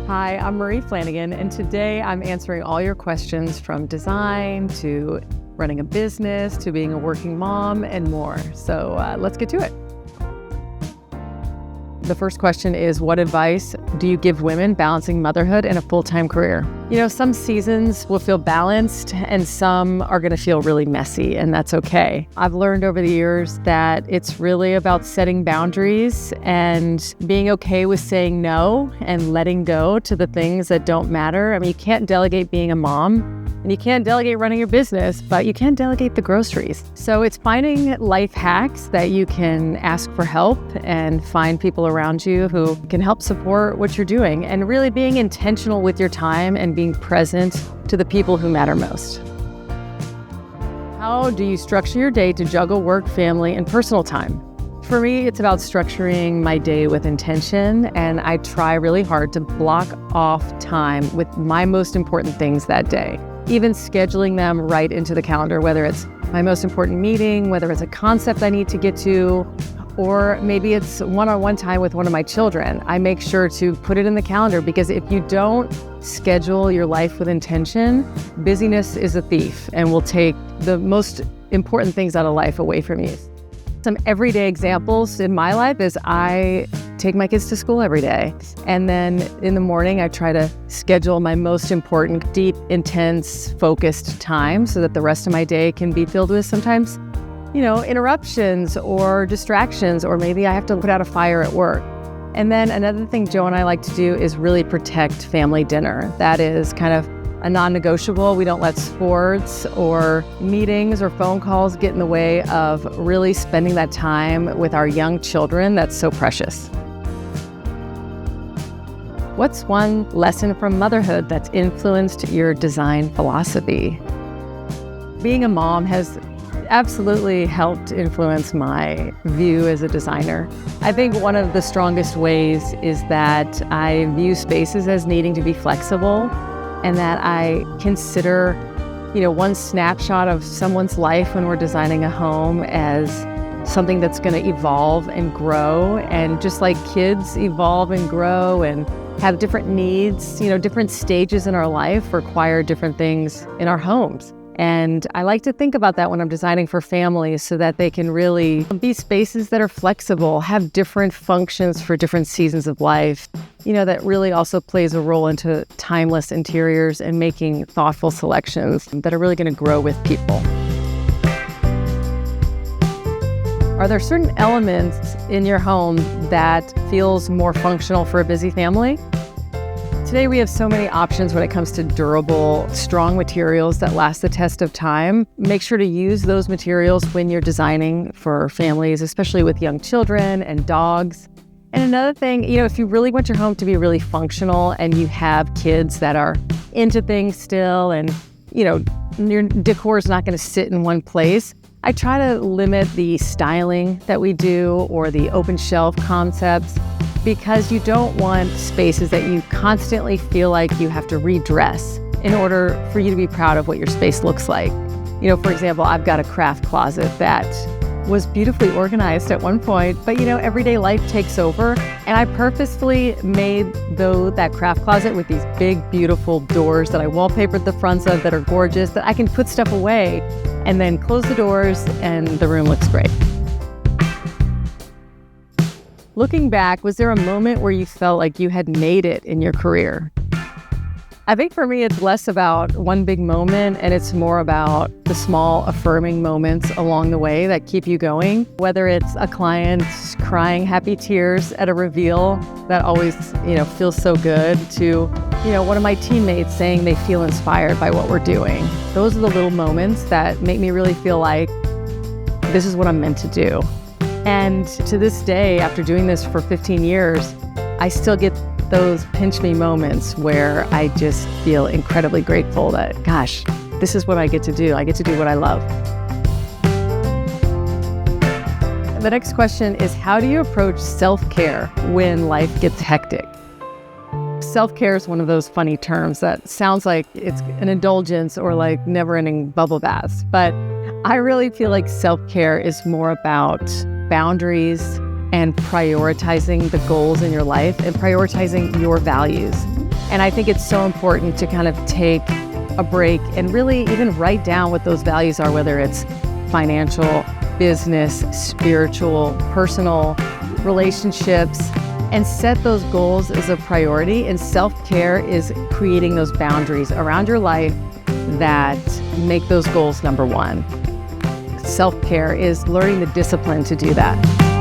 Hi, I'm Marie Flanagan, and today I'm answering all your questions from design to running a business to being a working mom and more. So let's get to it. The first question is, what advice do you give women balancing motherhood and a full-time career? You know, some seasons will feel balanced and some are going to feel really messy, and that's okay. I've learned over the years that it's really about setting boundaries and being okay with saying no and letting go to the things that don't matter. I mean, you can't delegate being a mom. And you can't delegate running your business, but you can delegate the groceries. So it's finding life hacks that you can ask for help and find people around you who can help support what you're doing, and really being intentional with your time and being present to the people who matter most. How do you structure your day to juggle work, family, and personal time? For me, it's about structuring my day with intention, and I try really hard to block off time with my most important things that day. Even scheduling them right into the calendar, whether it's my most important meeting, whether it's a concept I need to get to, or maybe it's one-on-one time with one of my children. I make sure to put it in the calendar, because if you don't schedule your life with intention, busyness is a thief and will take the most important things out of life away from you. Some everyday examples in my life is I take my kids to school every day. And then in the morning, I try to schedule my most important, deep, intense, focused time so that the rest of my day can be filled with sometimes, interruptions or distractions, or maybe I have to put out a fire at work. And then another thing Joe and I like to do is really protect family dinner. That is kind of a non-negotiable. We don't let sports or meetings or phone calls get in the way of really spending that time with our young children that's so precious. What's one lesson from motherhood that's influenced your design philosophy? Being a mom has absolutely helped influence my view as a designer. I think one of the strongest ways is that I view spaces as needing to be flexible, and that I consider, one snapshot of someone's life when we're designing a home as something that's going to evolve and grow. And just like kids evolve and grow and have different needs, different stages in our life require different things in our homes. And I like to think about that when I'm designing for families, so that they can really be spaces that are flexible, have different functions for different seasons of life. That really also plays a role into timeless interiors and making thoughtful selections that are really going to grow with people. Are there certain elements in your home that feels more functional for a busy family? Today we have so many options when it comes to durable, strong materials that last the test of time. Make sure to use those materials when you're designing for families, especially with young children and dogs. And another thing, if you really want your home to be really functional and you have kids that are into things still, and, your decor is not going to sit in one place, I try to limit the styling that we do or the open shelf concepts, because you don't want spaces that you constantly feel like you have to redress in order for you to be proud of what your space looks like. For example, I've got a craft closet that was beautifully organized at one point, but everyday life takes over. And I purposefully made that craft closet with these big, beautiful doors that I wallpapered the fronts of that are gorgeous, that I can put stuff away and then close the doors and the room looks great. Looking back, was there a moment where you felt like you had made it in your career? I think for me, it's less about one big moment, and it's more about the small affirming moments along the way that keep you going. Whether it's a client crying happy tears at a reveal that always, feels so good, to, one of my teammates saying they feel inspired by what we're doing. Those are the little moments that make me really feel like this is what I'm meant to do. And to this day, after doing this for 15 years, I still get those pinch me moments where I just feel incredibly grateful that, gosh, this is what I get to do. I get to do what I love. The next question is, how do you approach self-care when life gets hectic? Self-care is one of those funny terms that sounds like it's an indulgence or like never-ending bubble baths. But I really feel like self-care is more about boundaries and prioritizing the goals in your life and prioritizing your values. And I think it's so important to kind of take a break and really even write down what those values are, whether it's financial, business, spiritual, personal, relationships, and set those goals as a priority. And self-care is creating those boundaries around your life that make those goals number one. Self-care is learning the discipline to do that.